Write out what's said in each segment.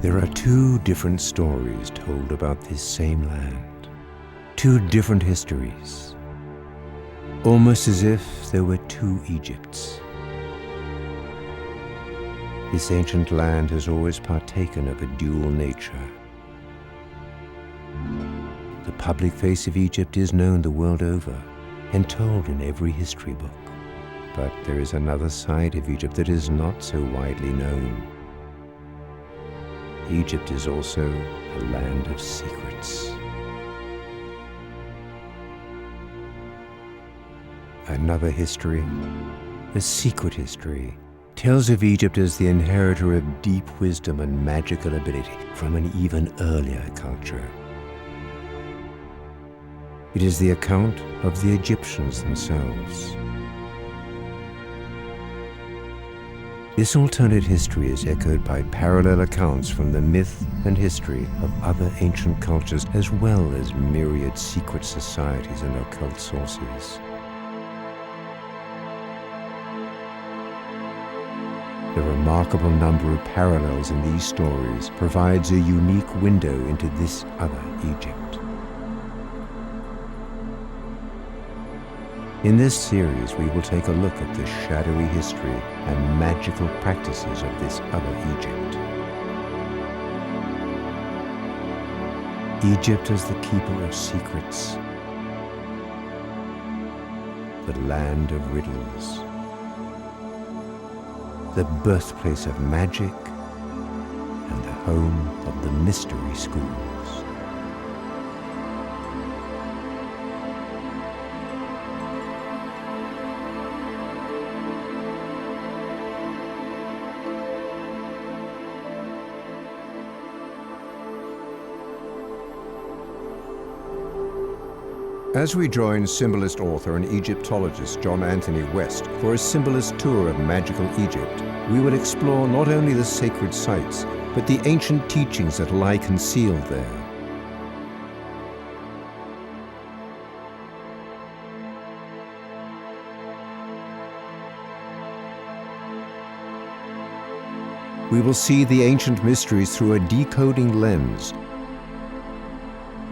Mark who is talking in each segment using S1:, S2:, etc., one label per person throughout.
S1: There are two different stories told about this same land, two different histories, almost as if there were two Egypts. This ancient land has always partaken of a dual nature. The public face of Egypt is known the world over and told in every history book. But there is another side of Egypt that is not so widely known. Egypt is also a land of secrets. Another history, a secret history, tells of Egypt as the inheritor of deep wisdom and magical ability from an even earlier culture. It is the account of the Egyptians themselves. This alternate history is echoed by parallel accounts from the myth and history of other ancient cultures, as well as myriad secret societies and occult sources. The remarkable number of parallels in these stories provides a unique window into this other Egypt. In this series, we will take a look at the shadowy history and magical practices of this other Egypt. Egypt as the keeper of secrets, the land of riddles, the birthplace of magic, and the home of the mystery schools. As we join symbolist author and Egyptologist John Anthony West for a symbolist tour of magical Egypt, we will explore not only the sacred sites, but the ancient teachings that lie concealed there. We will see the ancient mysteries through a decoding lens,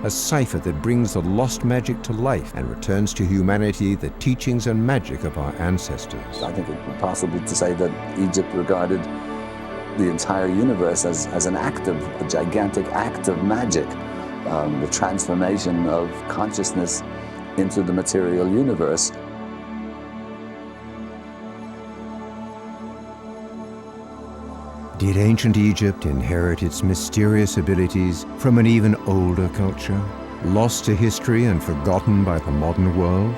S1: a cipher that brings the lost magic to life and returns to humanity the teachings and magic of our ancestors.
S2: I think it would be possible to say that Egypt regarded the entire universe as a gigantic act of magic, the transformation of consciousness into the material universe.
S1: Did ancient Egypt inherit its mysterious abilities from an even older culture, lost to history and forgotten by the modern world?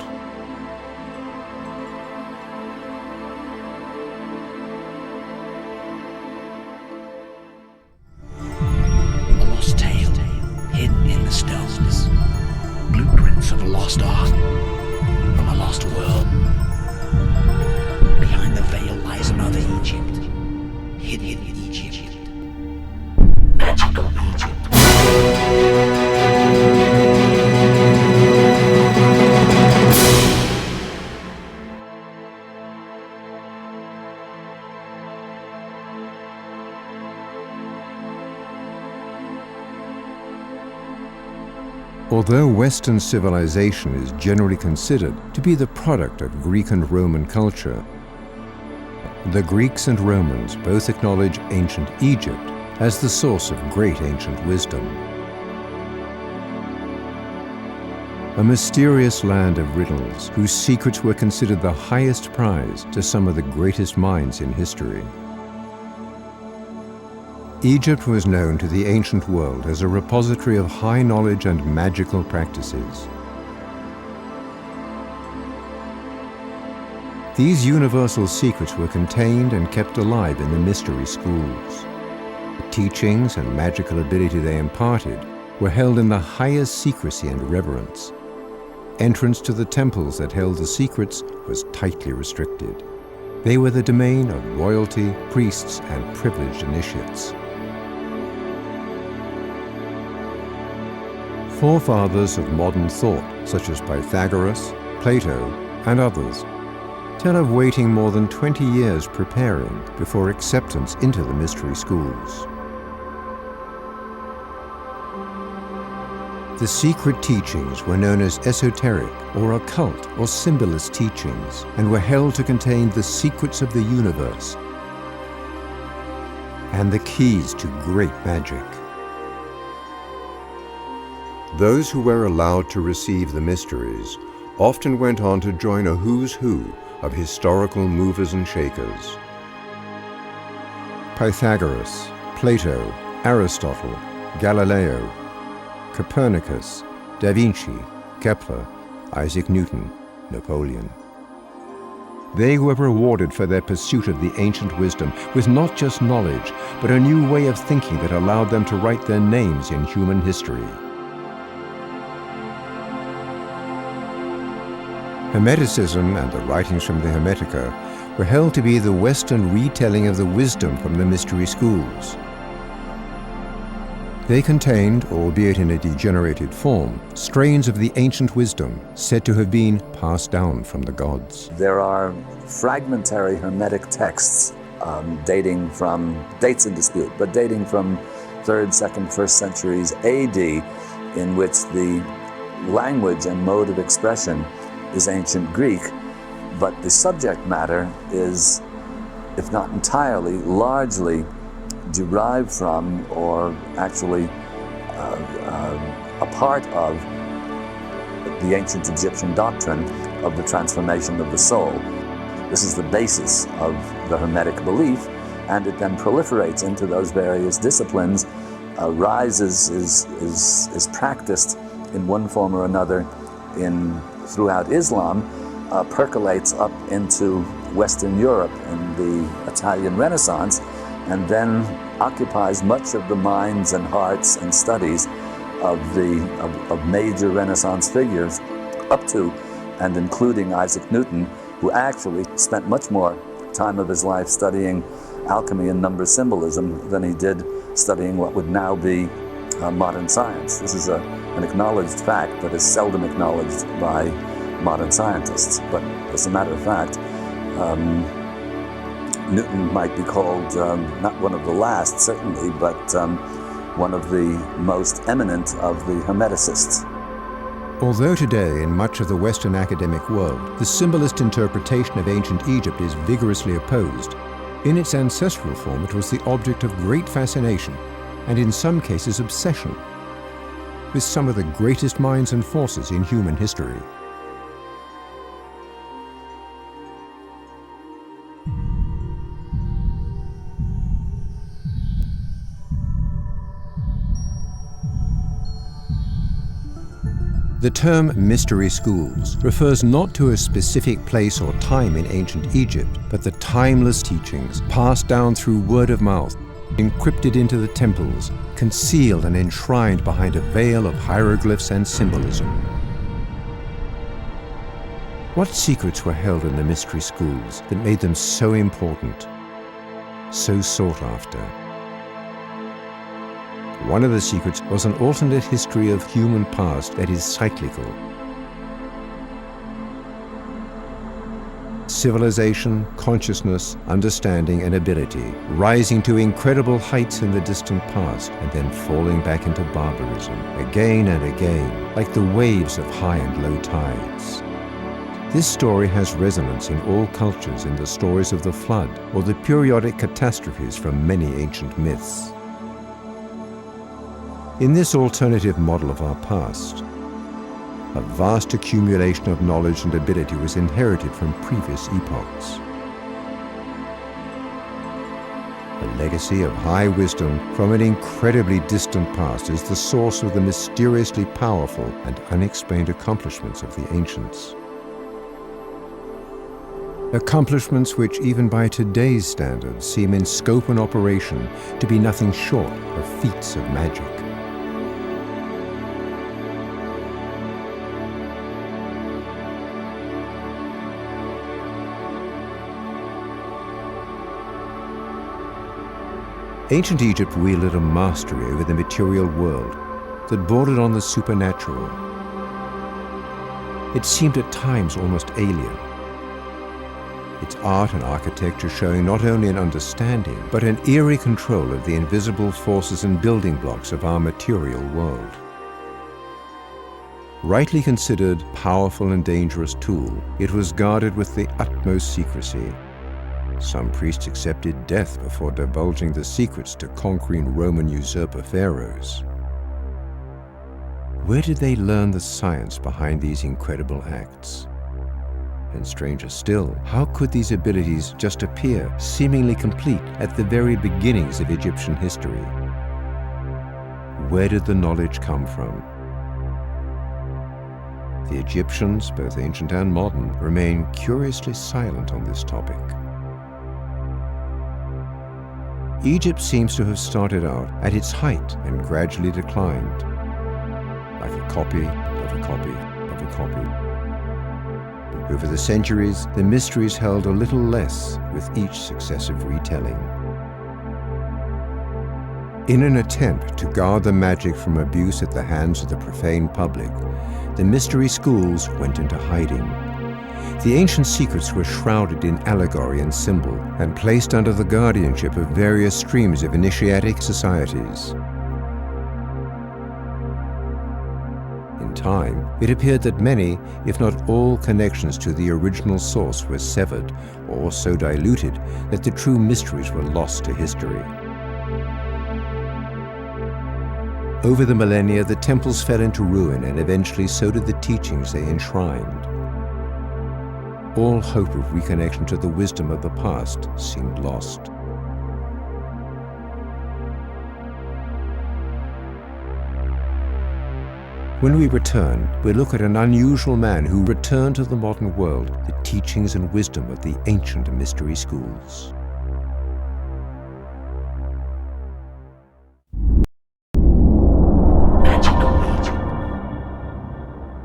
S3: A lost tale, hidden in the stones. Blueprints of a lost art, from a lost world. Behind the veil lies another Egypt. Hidden Egypt. Magical Egypt.
S1: Although Western civilization is generally considered to be the product of Greek and Roman culture, the Greeks and Romans both acknowledge ancient Egypt as the source of great ancient wisdom. A mysterious land of riddles whose secrets were considered the highest prize to some of the greatest minds in history. Egypt was known to the ancient world as a repository of high knowledge and magical practices. These universal secrets were contained and kept alive in the mystery schools. The teachings and magical ability they imparted were held in the highest secrecy and reverence. Entrance to the temples that held the secrets was tightly restricted. They were the domain of royalty, priests, and privileged initiates. Forefathers of modern thought, such as Pythagoras, Plato, and others, tell of waiting more than 20 years preparing before acceptance into the mystery schools. The secret teachings were known as esoteric or occult or symbolist teachings and were held to contain the secrets of the universe and the keys to great magic. Those who were allowed to receive the mysteries often went on to join a who's who of historical movers and shakers. Pythagoras, Plato, Aristotle, Galileo, Copernicus, Da Vinci, Kepler, Isaac Newton, Napoleon. They were rewarded for their pursuit of the ancient wisdom with not just knowledge, but a new way of thinking that allowed them to write their names in human history. Hermeticism and the writings from the Hermetica were held to be the Western retelling of the wisdom from the mystery schools. They contained, albeit in a degenerated form, strains of the ancient wisdom said to have been passed down from the gods.
S2: There are fragmentary Hermetic texts dating from, dates in dispute, but dating from 3rd, 2nd, 1st centuries AD, in which the language and mode of expression is ancient Greek, but the subject matter is, if not entirely, largely derived from, or actually a part of, the ancient Egyptian doctrine of the transformation of the soul. This is the basis of the Hermetic belief, and it then proliferates into those various disciplines, is practiced in one form or another throughout Islam, percolates up into Western Europe in the Italian Renaissance, and then occupies much of the minds and hearts and studies of major Renaissance figures, up to and including Isaac Newton, who actually spent much more time of his life studying alchemy and number symbolism than he did studying what would now be modern science. This is an acknowledged fact that is seldom acknowledged by modern scientists. But as a matter of fact, Newton might be called not one of the last, certainly, but one of the most eminent of the Hermeticists.
S1: Although today, in much of the Western academic world, the symbolist interpretation of ancient Egypt is vigorously opposed, in its ancestral form it was the object of great fascination, and in some cases obsession, with some of the greatest minds and forces in human history. The term mystery schools refers not to a specific place or time in ancient Egypt, but the timeless teachings passed down through word of mouth, encrypted into the temples, concealed and enshrined behind a veil of hieroglyphs and symbolism. What secrets were held in the mystery schools that made them so important, so sought after? One of the secrets was an alternate history of human past that is cyclical. Civilization, consciousness, understanding, and ability rising to incredible heights in the distant past and then falling back into barbarism again and again, like the waves of high and low tides. This story has resonance in all cultures in the stories of the flood or the periodic catastrophes from many ancient myths. In this alternative model of our past, a vast accumulation of knowledge and ability was inherited from previous epochs. A legacy of high wisdom from an incredibly distant past is the source of the mysteriously powerful and unexplained accomplishments of the ancients. Accomplishments which, even by today's standards, seem in scope and operation to be nothing short of feats of magic. Ancient Egypt wielded a mastery over the material world that bordered on the supernatural. It seemed at times almost alien. Its art and architecture showing not only an understanding, but an eerie control of the invisible forces and building blocks of our material world. Rightly considered powerful and dangerous tool, it was guarded with the utmost secrecy. Some priests accepted death before divulging the secrets to conquering Roman usurper pharaohs. Where did they learn the science behind these incredible acts? And stranger still, how could these abilities just appear, seemingly complete, at the very beginnings of Egyptian history? Where did the knowledge come from? The Egyptians, both ancient and modern, remain curiously silent on this topic. Egypt seems to have started out at its height and gradually declined, like a copy of a copy of a copy. Over the centuries, the mysteries held a little less with each successive retelling. In an attempt to guard the magic from abuse at the hands of the profane public, the mystery schools went into hiding. The ancient secrets were shrouded in allegory and symbol and placed under the guardianship of various streams of initiatic societies. In time, it appeared that many, if not all, connections to the original source were severed or so diluted that the true mysteries were lost to history. Over the millennia, the temples fell into ruin, and eventually so did the teachings they enshrined. All hope of reconnection to the wisdom of the past seemed lost. When we return, we look at an unusual man who returned to the modern world the teachings and wisdom of the ancient mystery schools.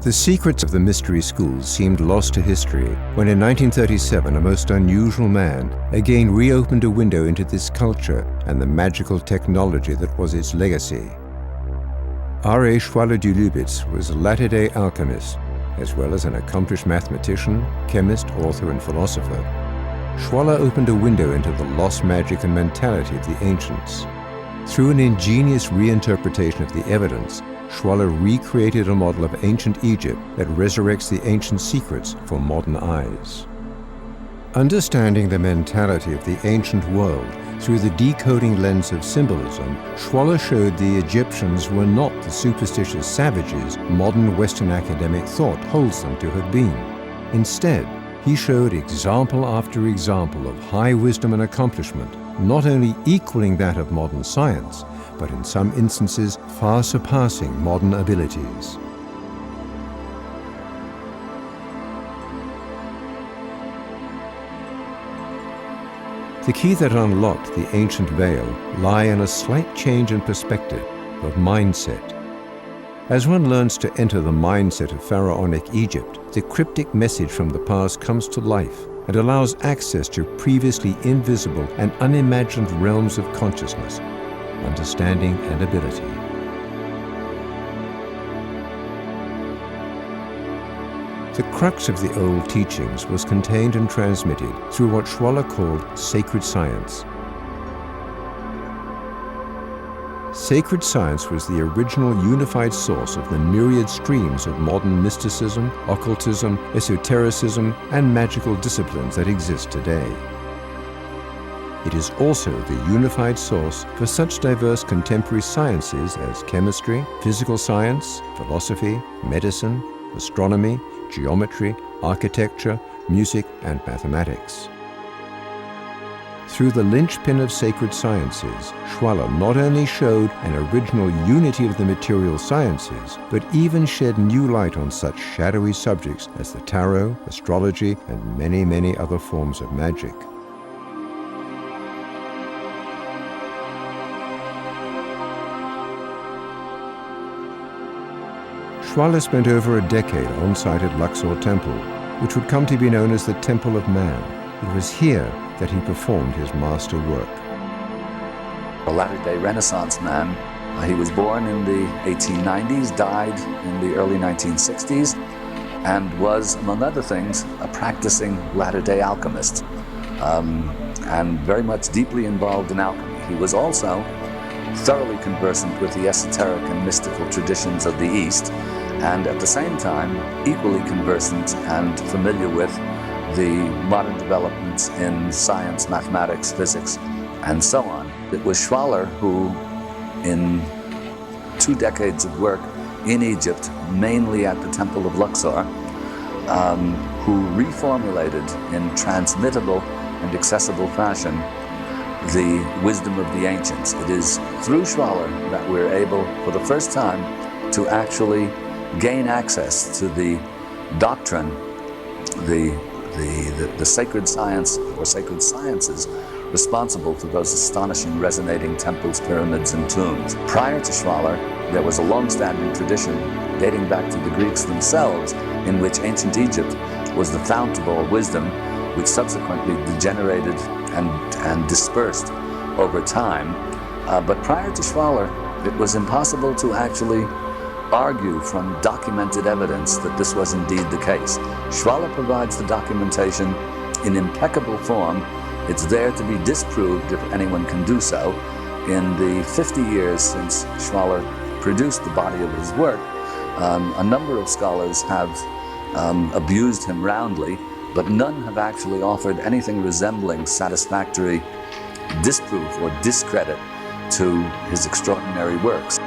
S1: The secrets of the mystery schools seemed lost to history when in 1937 a most unusual man again reopened a window into this culture and the magical technology that was its legacy. R.A. Schwaller de Lubitz was a latter-day alchemist, as well as an accomplished mathematician, chemist, author, and philosopher. Schwaller opened a window into the lost magic and mentality of the ancients. Through an ingenious reinterpretation of the evidence, Schwaller recreated a model of ancient Egypt that resurrects the ancient secrets for modern eyes. Understanding the mentality of the ancient world through the decoding lens of symbolism, Schwaller showed the Egyptians were not the superstitious savages modern Western academic thought holds them to have been. Instead, he showed example after example of high wisdom and accomplishment, not only equaling that of modern science, but in some instances far surpassing modern abilities. The key that unlocked the ancient veil lie in a slight change in perspective, of mindset. As one learns to enter the mindset of pharaonic Egypt, the cryptic message from the past comes to life and allows access to previously invisible and unimagined realms of consciousness, understanding, and ability. The crux of the old teachings was contained and transmitted through what Schwaller called sacred science. Sacred science was the original unified source of the myriad streams of modern mysticism, occultism, esotericism, and magical disciplines that exist today. It is also the unified source for such diverse contemporary sciences as chemistry, physical science, philosophy, medicine, astronomy, geometry, architecture, music, and mathematics. Through the linchpin of sacred sciences, Schwaller not only showed an original unity of the material sciences, but even shed new light on such shadowy subjects as the tarot, astrology, and many, many other forms of magic. Schwaller spent over a decade on-site at Luxor Temple, which would come to be known as the Temple of Man. It was here that he performed his master work.
S2: A latter-day Renaissance man He was born in the 1890s, died in the early 1960s, and was, among other things, a practicing Latter-day Alchemist, and very much deeply involved in alchemy. He was also thoroughly conversant with the esoteric and mystical traditions of the East, and at the same time, equally conversant and familiar with the modern developments in science, mathematics, physics, and so on. It was Schwaller who, in 2 decades of work in Egypt, mainly at the Temple of Luxor, who reformulated in transmittable and accessible fashion the wisdom of the ancients. It is through Schwaller that we're able, for the first time, to actually gain access to the doctrine, the sacred science or sacred sciences responsible for those astonishing resonating temples, pyramids, and tombs. Prior to Schwaller, there was a long-standing tradition dating back to the Greeks themselves, in which ancient Egypt was the fount of all wisdom, which subsequently degenerated and dispersed over time. But prior to Schwaller, it was impossible to actually argue from documented evidence that this was indeed the case. Schwaller provides the documentation in impeccable form. It's there to be disproved if anyone can do so. In the 50 years since Schwaller produced the body of his work, a number of scholars have abused him roundly, but none have actually offered anything resembling satisfactory disproof or discredit to his extraordinary works.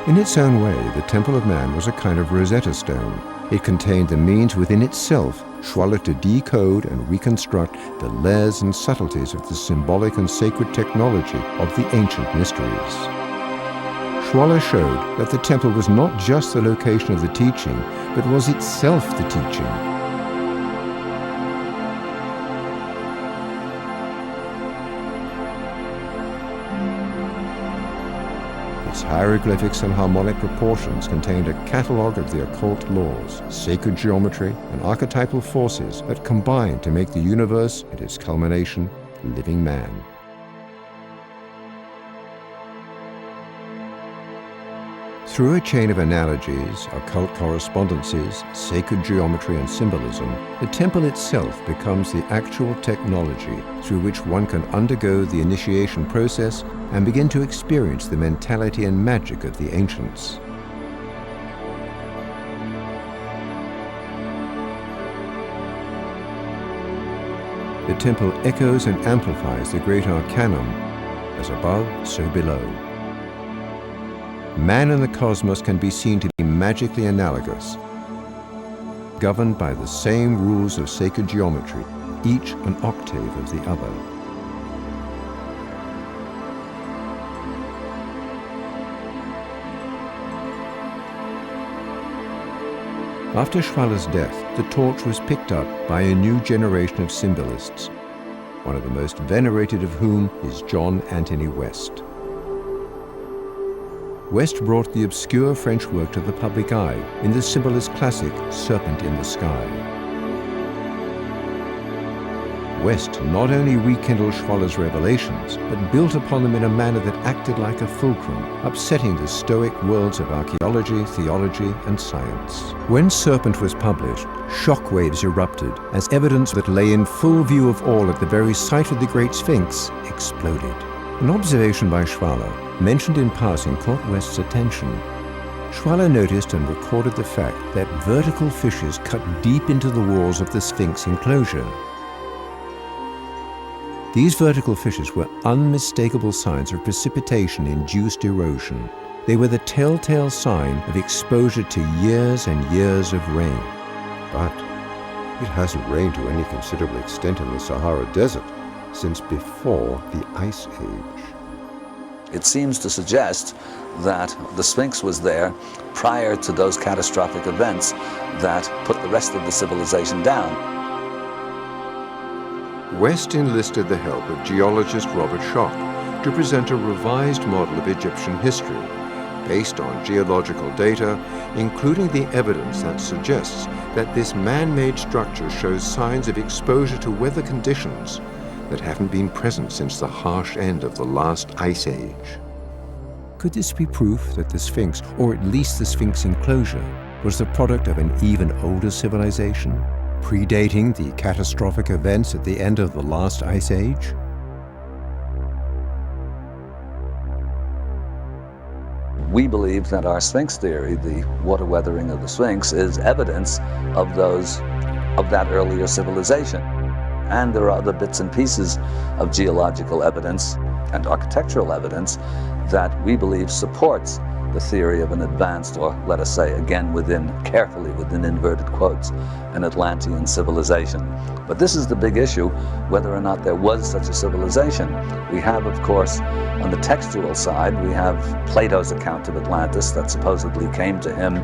S1: In its own way, the Temple of Man was a kind of Rosetta Stone. It contained the means within itself, Schwaller, to decode and reconstruct the layers and subtleties of the symbolic and sacred technology of the ancient mysteries. Schwaller showed that the temple was not just the location of the teaching, but was itself the teaching. Its hieroglyphics and harmonic proportions contained a catalogue of the occult laws, sacred geometry, and archetypal forces that combined to make the universe, at its culmination, living man. Through a chain of analogies, occult correspondences, sacred geometry, and symbolism, the temple itself becomes the actual technology through which one can undergo the initiation process and begin to experience the mentality and magic of the ancients. The temple echoes and amplifies the great arcanum, as above, so below. Man and the cosmos can be seen to be magically analogous, governed by the same rules of sacred geometry, each an octave of the other. After Schwaller's death, the torch was picked up by a new generation of symbolists, one of the most venerated of whom is John Anthony West. West brought the obscure French work to the public eye in the symbolist classic Serpent in the Sky. West not only rekindled Schwaller's revelations, but built upon them in a manner that acted like a fulcrum, upsetting the Stoic worlds of archaeology, theology, and science. When Serpent was published, shockwaves erupted as evidence that lay in full view of all at the very site of the Great Sphinx exploded. An observation by Schwaller, mentioned in passing, caught West's attention. Schwaller noticed and recorded the fact that vertical fissures cut deep into the walls of the Sphinx enclosure. These vertical fissures were unmistakable signs of precipitation-induced erosion. They were the telltale sign of exposure to years and years of rain.
S4: But it hasn't rained to any considerable extent in the Sahara Desert since before the Ice Age.
S2: It seems to suggest that the Sphinx was there prior to those catastrophic events that put the rest of the civilization down.
S4: West enlisted the help of geologist Robert Schoch to present a revised model of Egyptian history based on geological data, including the evidence that suggests that this man-made structure shows signs of exposure to weather conditions that haven't been present since the harsh end of the last ice age.
S1: Could this be proof that the Sphinx, or at least the Sphinx enclosure, was the product of an even older civilization, predating the catastrophic events at the end of the last ice age?
S2: We believe that our Sphinx theory, the water weathering of the Sphinx, is evidence of that earlier civilization. And there are other bits and pieces of geological evidence and architectural evidence that we believe supports the theory of an advanced, or let us say again carefully within inverted quotes, an Atlantean civilization. But this is the big issue, whether or not there was such a civilization. We have, of course, on the textual side, we have Plato's account of Atlantis that supposedly came to him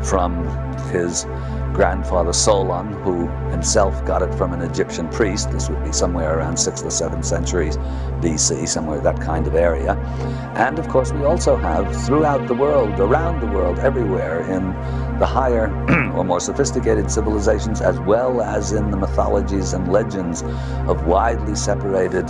S2: from his grandfather Solon, who himself got it from an Egyptian priest. This would be somewhere around 6th or 7th centuries BC, somewhere that kind of area. And of course we also have throughout the world, around the world, everywhere, in the higher or more sophisticated civilizations, as well as in the mythologies and legends of widely separated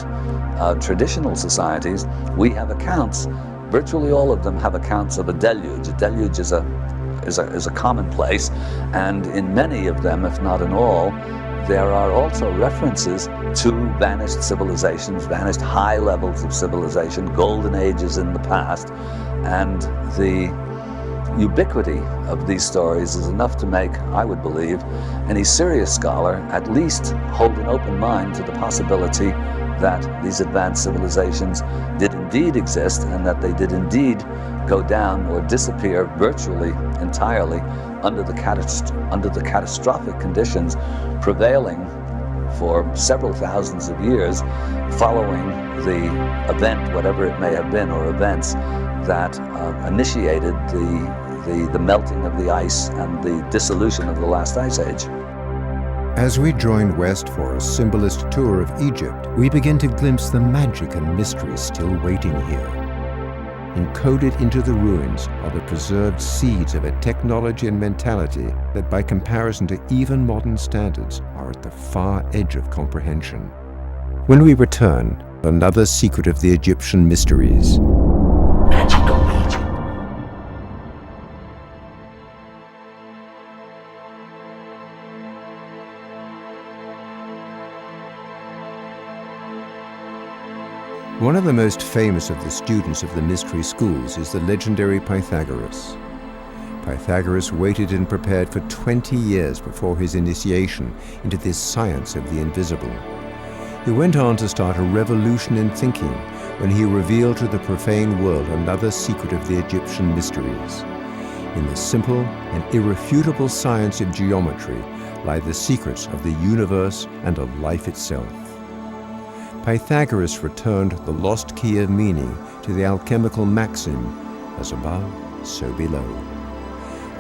S2: traditional societies, we have accounts. Virtually all of them have accounts of a deluge. A deluge is a commonplace, and in many of them, if not in all, there are also references to vanished civilizations, vanished high levels of civilization, golden ages in the past, and the ubiquity of these stories is enough to make, I would believe, any serious scholar at least hold an open mind to the possibility that these advanced civilizations did indeed exist, and that they did indeed go down or disappear virtually entirely under the catastrophic conditions prevailing for several thousands of years following the event, whatever it may have been, or events that initiated the melting of the ice and the dissolution of the last ice age.
S1: As we join west for a symbolist tour of Egypt, we begin to glimpse the magic and mystery still waiting here. Encoded into the ruins are the preserved seeds of a technology and mentality that, by comparison to even modern standards, are at the far edge of comprehension. When we return, another secret of the Egyptian mysteries.
S3: Magical.
S1: One of the most famous of the students of the mystery schools is the legendary Pythagoras. Pythagoras waited and prepared for 20 years before his initiation into this science of the invisible. He went on to start a revolution in thinking when he revealed to the profane world another secret of the Egyptian mysteries. In the simple and irrefutable science of geometry lie the secrets of the universe and of life itself. Pythagoras returned the lost key of meaning to the alchemical maxim, as above, so below.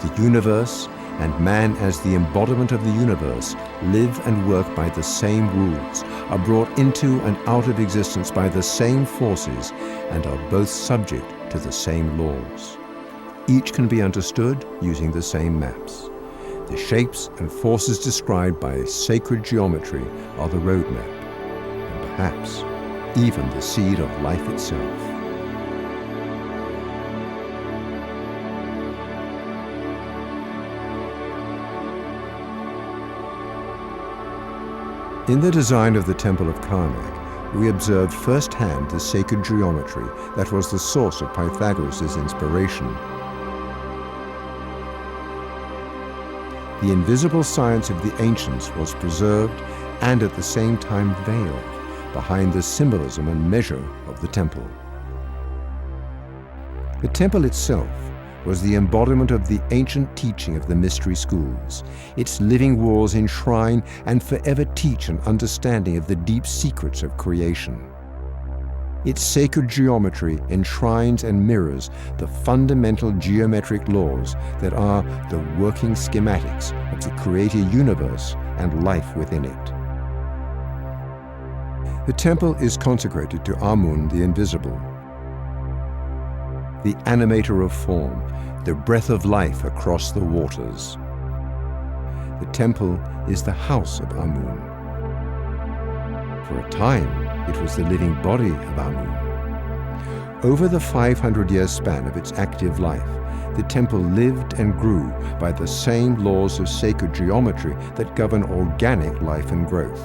S1: The universe, and man as the embodiment of the universe, live and work by the same rules, are brought into and out of existence by the same forces, and are both subject to the same laws. Each can be understood using the same maps. The shapes and forces described by sacred geometry are the roadmap, perhaps even the seed of life itself. In the design of the Temple of Karnak, we observed firsthand the sacred geometry that was the source of Pythagoras' inspiration. The invisible science of the ancients was preserved and at the same time veiled behind the symbolism and measure of the temple. The temple itself was the embodiment of the ancient teaching of the mystery schools. Its living walls enshrine and forever teach an understanding of the deep secrets of creation. Its sacred geometry enshrines and mirrors the fundamental geometric laws that are the working schematics of the creator universe and life within it. The temple is consecrated to Amun the Invisible, the animator of form, the breath of life across the waters. The temple is the house of Amun. For a time, it was the living body of Amun. Over the 500-year span of its active life, the temple lived and grew by the same laws of sacred geometry that govern organic life and growth.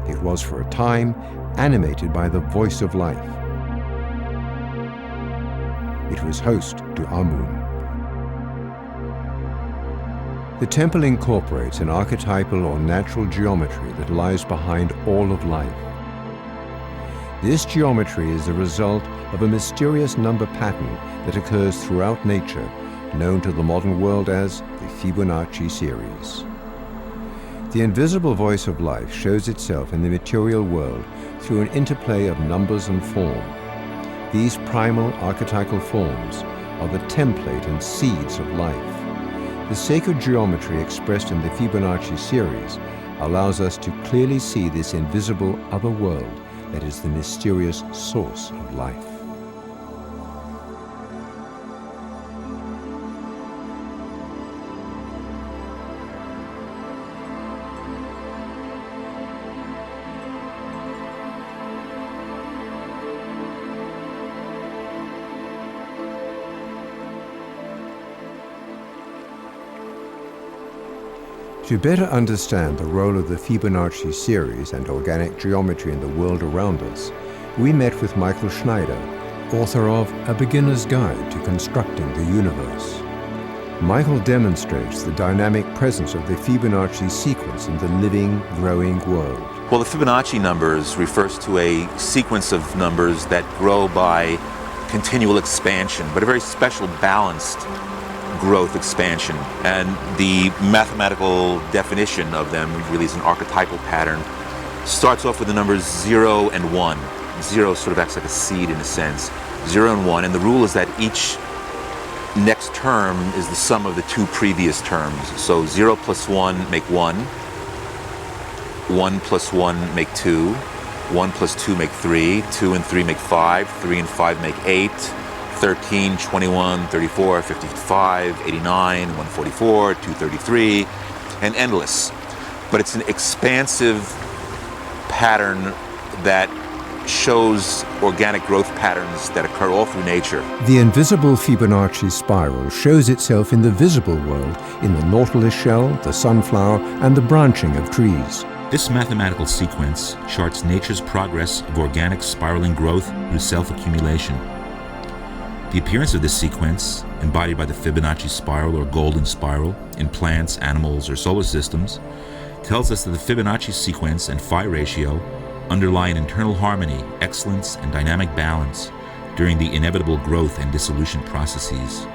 S1: It was for a time animated by the voice of life. It was host to Amun. The temple incorporates an archetypal or natural geometry that lies behind all of life. This geometry is the result of a mysterious number pattern that occurs throughout nature, known to the modern world as the Fibonacci series. The invisible voice of life shows itself in the material world through an interplay of numbers and form. These primal archetypal forms are the template and seeds of life. The sacred geometry expressed in the Fibonacci series allows us to clearly see this invisible other world that is the mysterious source of life. To better understand the role of the Fibonacci series and organic geometry in the world around us, we met with Michael Schneider, author of A Beginner's Guide to Constructing the Universe. Michael demonstrates the dynamic presence of the Fibonacci sequence in the living, growing world.
S5: Well, the Fibonacci numbers refers to a sequence of numbers that grow by continual expansion, but a very special balanced growth expansion. And the mathematical definition of them really is an archetypal pattern. Starts off with the numbers 0 and 1. 0 sort of acts like a seed in a sense. 0 and 1, and the rule is that each next term is the sum of the two previous terms. So 0 plus 1 make 1. 1 plus 1 make 2. 1 plus 2 make 3. 2 and 3 make 5. 3 and 5 make 8. 13, 21, 34, 55, 89, 144, 233, and endless. But it's an expansive pattern that shows organic growth patterns that occur all through nature.
S1: The invisible Fibonacci spiral shows itself in the visible world in the nautilus shell, the sunflower, and the branching of trees.
S6: This mathematical sequence charts nature's progress of organic spiraling growth through self-accumulation. The appearance of this sequence, embodied by the Fibonacci spiral or golden spiral in plants, animals, or solar systems, tells us that the Fibonacci sequence and phi ratio underlie an internal harmony, excellence, and dynamic balance during the inevitable growth and dissolution processes.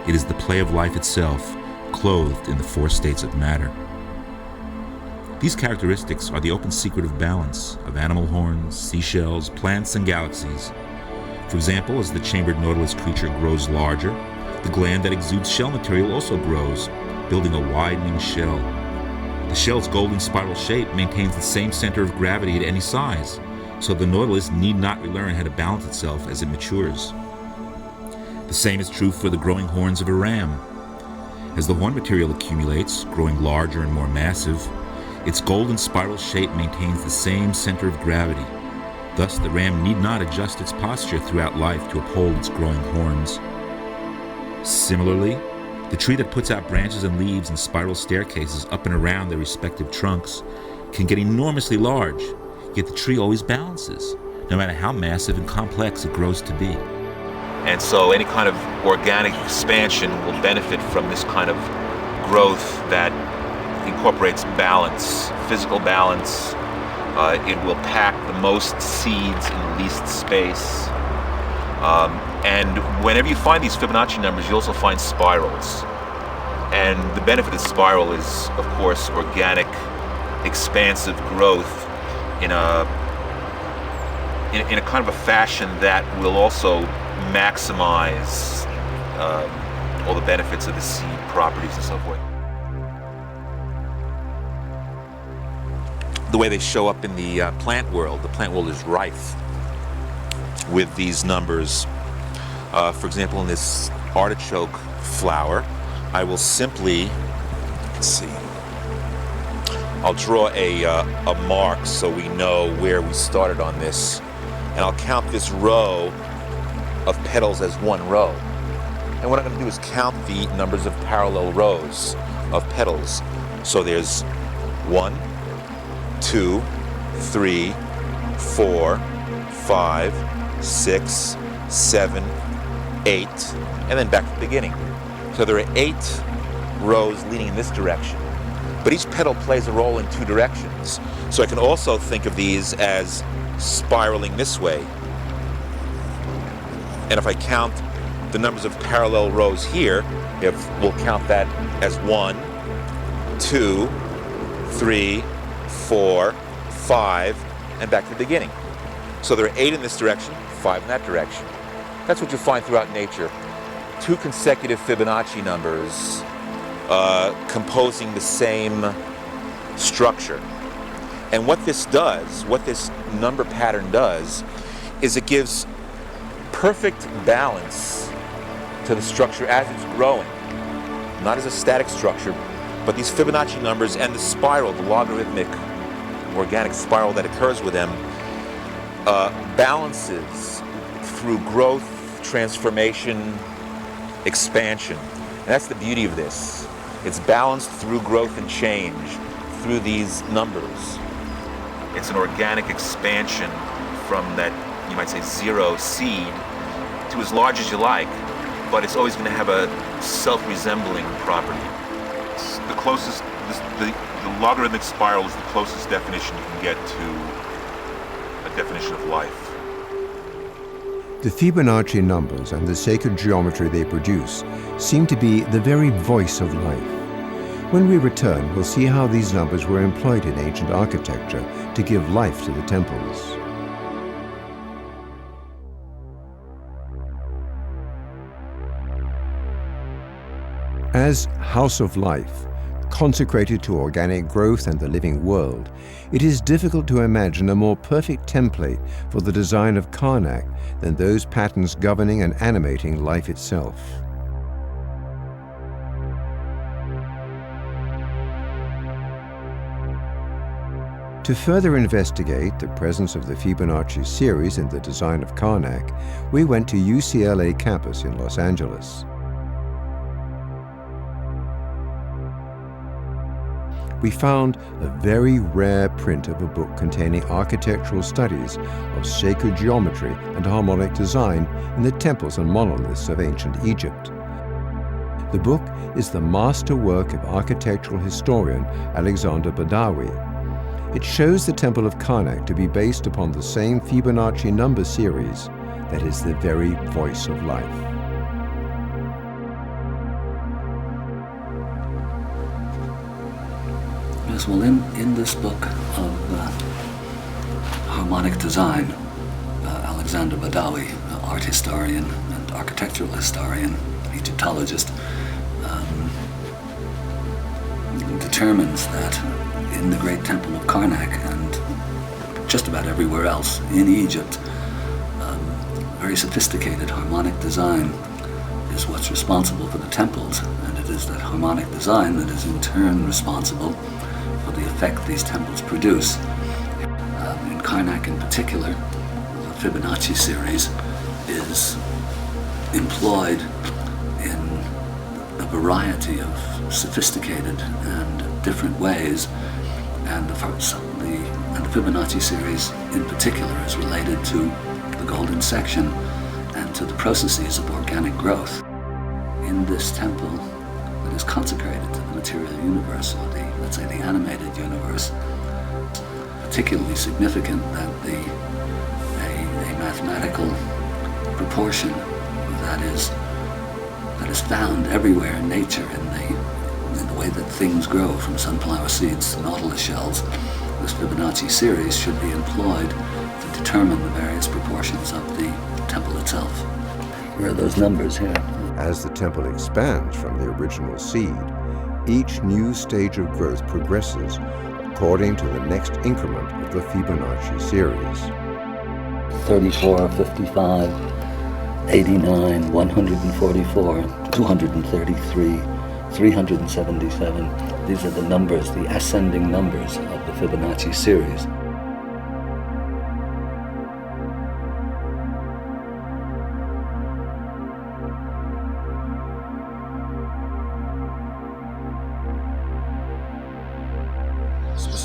S6: It is the play of life itself, clothed in the four states of matter. These characteristics are the open secret of balance of animal horns, seashells, plants, and galaxies. For example, as the chambered nautilus creature grows larger, the gland that exudes shell material also grows, building a widening shell. The shell's golden spiral shape maintains the same center of gravity at any size, so the nautilus need not relearn how to balance itself as it matures. The same is true for the growing horns of a ram. As the horn material accumulates, growing larger and more massive, its golden spiral shape maintains the same center of gravity. Thus, the ram need not adjust its posture throughout life to uphold its growing horns. Similarly, the tree that puts out branches and leaves in spiral staircases up and around their respective trunks can get enormously large, yet the tree always balances, no matter how massive and complex it grows to be.
S5: And so any kind of organic expansion will benefit from this kind of growth that incorporates balance, physical balance. It will pack the most seeds in the least space. And whenever you find these Fibonacci numbers, you also find spirals. And the benefit of spiral is, of course, organic, expansive growth in a kind of a fashion that will also maximize all the benefits of the seed properties and so forth. The way they show up in the plant world is rife with these numbers. For example, in this artichoke flower, I will simply, let's see, I'll draw a mark so we know where we started on this, and I'll count this row of petals as one row. And what I'm going to do is count the numbers of parallel rows of petals. So there's 1, 2, 3, 4, 5, 6, 7, 8, and then back to the beginning. So there are 8 rows leading in this direction. But each petal plays a role in 2 directions. So I can also think of these as spiraling this way. And if I count the numbers of parallel rows here, we'll count that as 1, 2, 3, 4, 5, and back to the beginning. So there are 8 in this direction, 5 in that direction. That's what you find throughout nature. 2 consecutive Fibonacci numbers composing the same structure. And what this does, what this number pattern does, is it gives perfect balance to the structure as it's growing. Not as a static structure, but these Fibonacci numbers and the spiral, the logarithmic organic spiral that occurs with them, balances through growth, transformation, expansion. And that's the beauty of this. It's balanced through growth and change, through these numbers. It's an organic expansion from that, you might say, 0 seed to as large as you like, but it's always going to have a self-resembling property. It's the closest, the logarithmic spiral is the closest definition you can get to a definition of life.
S1: The Fibonacci numbers and the sacred geometry they produce seem to be the very voice of life. When we return, we'll see how these numbers were employed in ancient architecture to give life to the temples. As House of Life, consecrated to organic growth and the living world, it is difficult to imagine a more perfect template for the design of Karnak than those patterns governing and animating life itself. To further investigate the presence of the Fibonacci series in the design of Karnak, we went to UCLA campus in Los Angeles. We found a very rare print of a book containing architectural studies of sacred geometry and harmonic design in the temples and monoliths of ancient Egypt. The book is the masterwork of architectural historian Alexander Badawi. It shows the Temple of Karnak to be based upon the same Fibonacci number series that is the very voice of life.
S2: Yes, well, in this book of harmonic design, Alexander Badawi, art historian and architectural historian, Egyptologist, determines that in the great temple of Karnak and just about everywhere else in Egypt, very sophisticated harmonic design is what's responsible for the temples, and it is that harmonic design that is in turn responsible for the effect these temples produce. In Karnak in particular, the Fibonacci series is employed in a variety of sophisticated and different ways, and the Fibonacci series in particular is related to the golden section and to the processes of organic growth. In this temple that is consecrated to the material universe, or let's say the animated universe, particularly significant that a mathematical proportion that is found everywhere in nature in the way that things grow, from sunflower seeds to nautilus shells. This Fibonacci series should be employed to determine the various proportions of the temple itself. Where are those numbers here?
S1: As the temple expands from the original seed, each new stage of growth progresses according to the next increment of the Fibonacci series.
S2: 34, 55, 89, 144, 233, 377. These are the numbers, the ascending numbers of the Fibonacci series.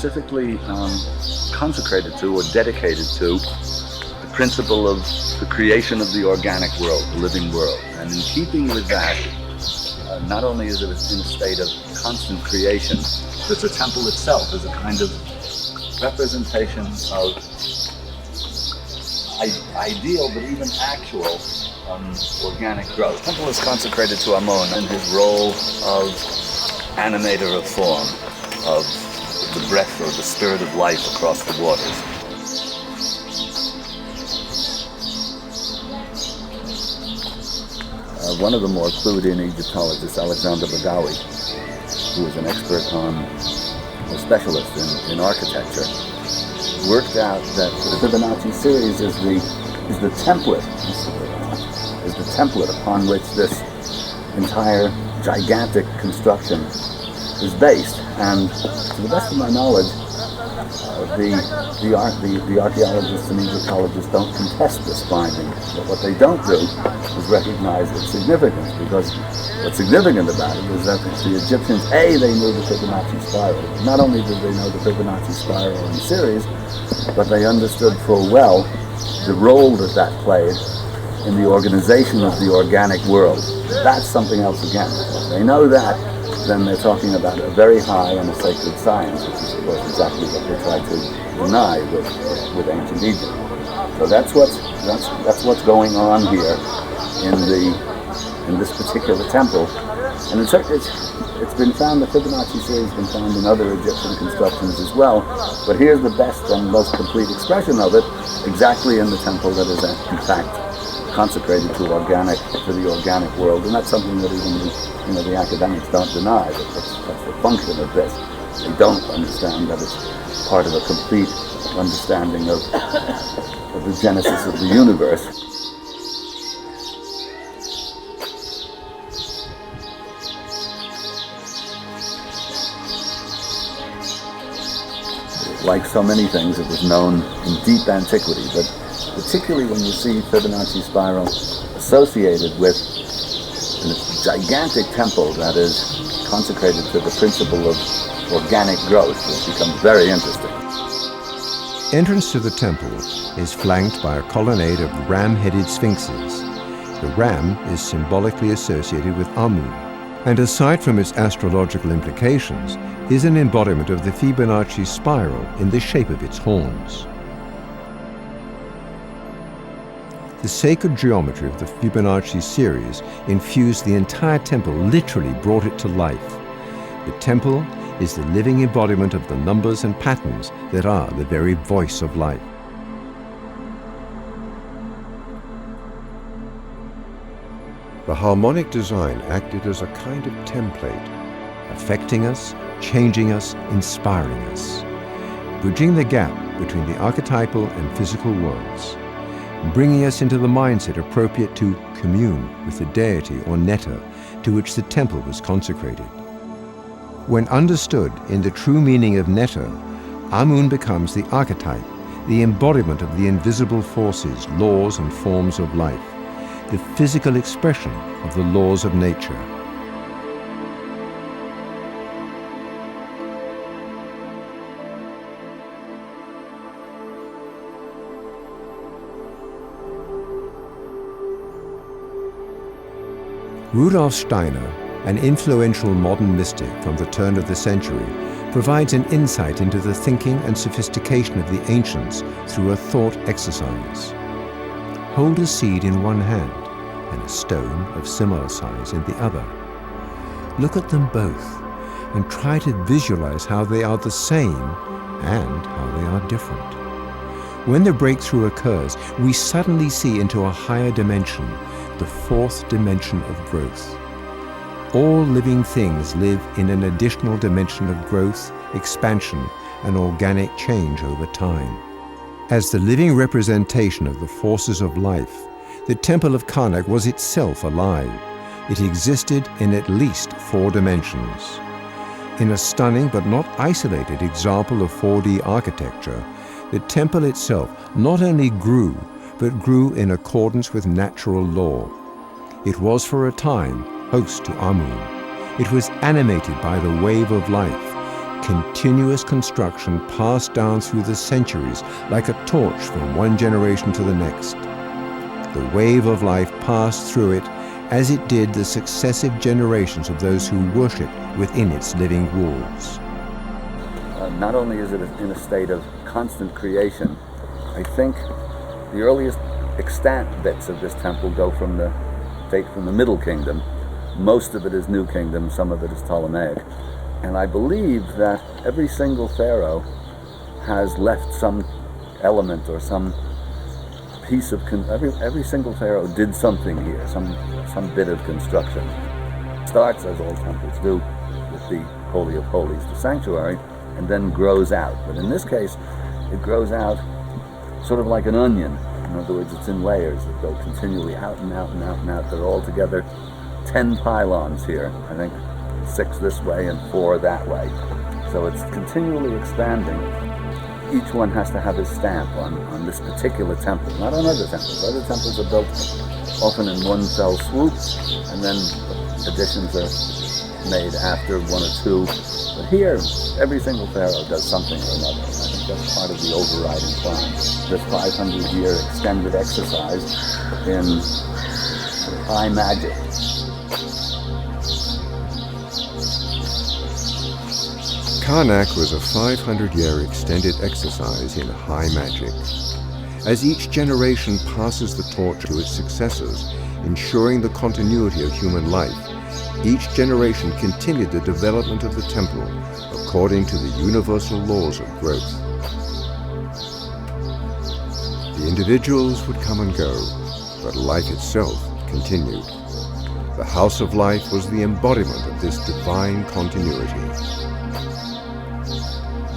S2: specifically consecrated to or dedicated to the principle of the creation of the organic world, the living world. And in keeping with that, not only is it in a state of constant creation, but the temple itself is a kind of representation of ideal but even actual organic growth. The temple is consecrated to Amun in his role of animator of form, of the breath or the spirit of life across the waters. One of the more clued-in Egyptologists, Alexander Badawi, who is an expert on, a specialist in architecture, worked out that the Fibonacci series is the template upon which this entire gigantic construction is based. And to the best of my knowledge, the archaeologists and Egyptologists don't contest this finding. But what they don't do is recognize its significance, because what's significant about it is that the Egyptians, they knew the Fibonacci spiral. Not only did they know the Fibonacci spiral in series, but they understood full well the role that played in the organization of the organic world. That's something else again. If they know that, then they're talking about a very high and a sacred science, which is of course exactly what they tried to deny with ancient Egypt. So that's what's going on here in this particular temple. And in fact, it's been found, the Fibonacci series has been found in other Egyptian constructions as well. But here's the best and most complete expression of it, exactly in the temple that is in fact consecrated to the organic world. And that's something that even the academics don't deny, that's the function of this. They don't understand that it's part of a complete understanding of the genesis of the universe. Like so many things, it was known in deep antiquity, but particularly when you see Fibonacci spiral associated with a gigantic temple that is consecrated to the principle of organic growth, it becomes very interesting.
S1: Entrance to the temple is flanked by a colonnade of ram-headed sphinxes. The ram is symbolically associated with Amun, and aside from its astrological implications, is an embodiment of the Fibonacci spiral in the shape of its horns. The sacred geometry of the Fibonacci series infused the entire temple, literally brought it to life. The temple is the living embodiment of the numbers and patterns that are the very voice of life.
S4: The harmonic design acted as a kind of template,
S1: affecting us, changing us, inspiring us, bridging the gap between the archetypal and physical worlds, bringing us into the mindset appropriate to commune with the deity or netta to which the temple was consecrated. When understood in the true meaning of netta, Amun becomes the archetype, the embodiment of the invisible forces, laws and forms of life, the physical expression of the laws of nature. Rudolf Steiner, an influential modern mystic from the turn of the century, provides an insight into the thinking and sophistication of the ancients through a thought exercise. Hold a seed in one hand and a stone of similar size in the other. Look at them both and try to visualize how they are the same and how they are different. When the breakthrough occurs, we suddenly see into a higher dimension, the fourth dimension of growth. All living things live in an additional dimension of growth, expansion, and organic change over time. As the living representation of the forces of life, the Temple of Karnak was itself alive. It existed in at least 4 dimensions. In a stunning but not isolated example of 4D architecture, the temple itself not only grew, but grew in accordance with natural law. It was for a time host to Amun. It was animated by the wave of life, continuous construction passed down through the centuries like a torch from one generation to the next. The wave of life passed through it as it did the successive generations of those who worship within its living walls.
S2: Not only is it in a state of constant creation, I think the earliest extant bits of this temple go from the Middle Kingdom. Most of it is New Kingdom, some of it is Ptolemaic. And I believe that every single pharaoh has left some element or some piece of, every single pharaoh did something here, some bit of construction. It starts, as all temples do, with the Holy of Holies, the sanctuary, and then grows out. But in this case, it grows out sort of like an onion. In other words, it's in layers that go continually out and out and out and out. They're all together 10 pylons here. I think 6 this way and 4 that way. So it's continually expanding. Each one has to have his stamp on this particular temple, not on other temples. Other temples are built often in one fell swoop, and then additions are made after 1 or 2. But here, every single pharaoh does something or another. And I think that's part of the overriding plan. This 500-year extended exercise in high magic.
S4: Karnak was a 500-year extended exercise in high magic. As each generation passes the torch to its successors, ensuring the continuity of human life, each generation continued the development of the temple according to the universal laws of growth. The individuals would come and go, but life itself continued. The House of Life was the embodiment of this divine continuity.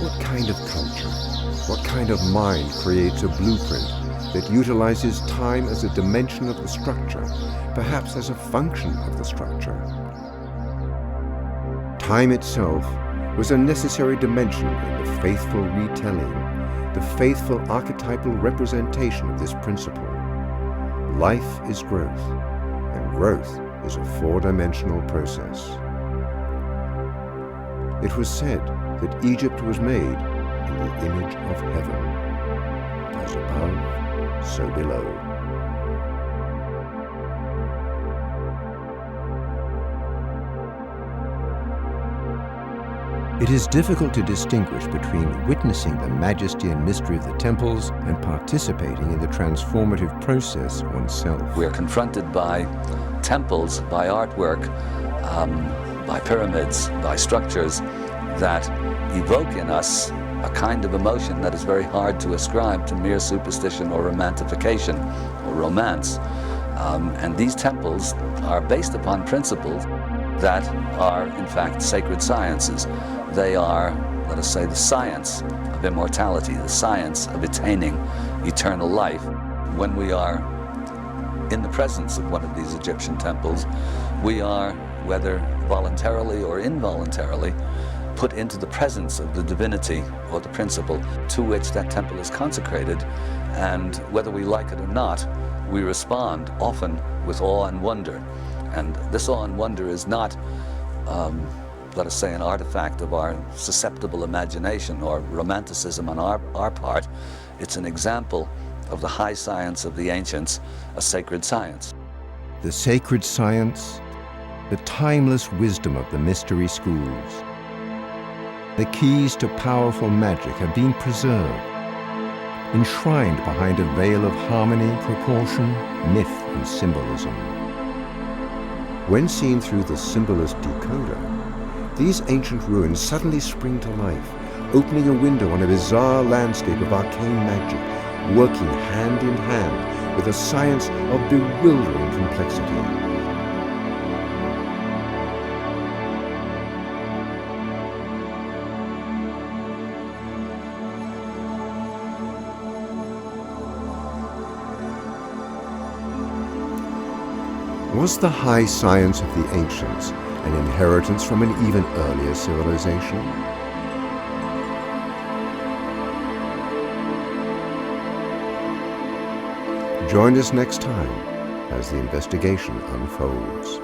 S4: What kind of culture, what kind of mind creates a blueprint that utilizes time as a dimension of the structure, perhaps as a function of the structure? Time itself was a necessary dimension in the faithful retelling, the faithful archetypal representation of this principle. Life is growth, and growth is a 4-dimensional process. It was said that Egypt was made in the image of heaven, as above, so below.
S1: It is difficult to distinguish between witnessing the majesty and mystery of the temples and participating in the transformative process oneself.
S2: We're confronted by temples, by artwork, by pyramids, by structures that evoke in us a kind of emotion that is very hard to ascribe to mere superstition or romantification or romance. And these temples are based upon principles that are, in fact, sacred sciences. They are, let us say, the science of immortality, the science of attaining eternal life. When we are in the presence of one of these Egyptian temples, we are, whether voluntarily or involuntarily, put into the presence of the divinity or the principle to which that temple is consecrated, and whether we like it or not, we respond often with awe and wonder. And this awe and wonder is not, let us say, an artifact of our susceptible imagination or romanticism on our part. It's an example of the high science of the ancients, a sacred science.
S1: The sacred science, the timeless wisdom of the mystery schools. The keys to powerful magic have been preserved, enshrined behind a veil of harmony, proportion, myth, and symbolism. When seen through the symbolist decoder, these ancient ruins suddenly spring to life, opening a window on a bizarre landscape of arcane magic, working hand in hand with a science of bewildering complexity. Was the high science of the ancients an inheritance from an even earlier civilization? Join us next time as the investigation unfolds.